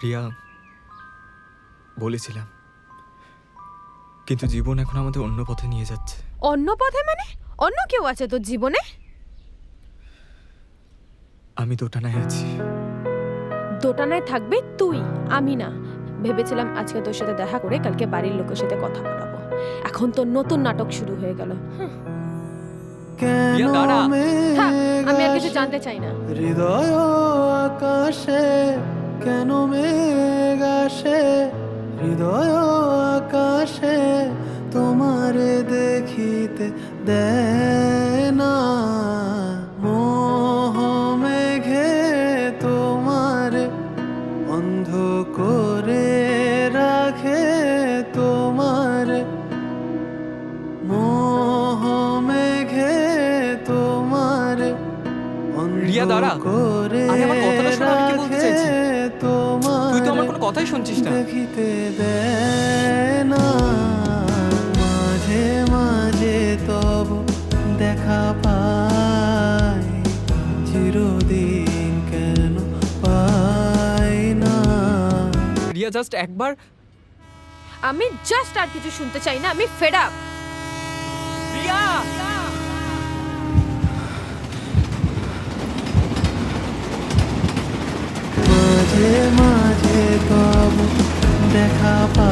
রিয়া, বলেছিলাম, কিন্তু জীবন এখন আমাদের অন্য পথে নিয়ে যাচ্ছে। অন্য পথে মানে? অন্য কেউ আছে তোর জীবনে? আমি দোটানায় আছি। দোটানায় থাকবি তুই, আমি না। ভেবেছিলাম আজকে তোর সাথে দেখা করে কালকে বাড়ির লোকের সাথে কথা বলাবো। এখন তো নতুন নাটক শুরু হয়ে গেল। রিয়া দাঁড়া। থাক, আমি আর কিছু জানতে চাই না। হৃদয় আকাশে কেন মেঘ আসে, হৃদয় আকাশে তোমারে দেখিতে দেয় না। মোহ মেঘে তোমারে অন্ধ করে রাখে, তোমারে মোহ মেঘে তোমারে রিয়া দাঁড়া। আরে আমার কথাটা শোন, আমি কি বলতে চাইছি। তুই তো আমার কোনো কথাই শুনছিস না। দেখিতে দেয় না। মাঝে মাঝে তব দেখা পাই, চিরদিন কেন পাই না। রিয়া জাস্ট একবার। আমি জাস্ট আর কিছু শুনতে চাই না, আমি ফেড আপ। রিয়া, মাঝে মাঝে তব দেখা পাই।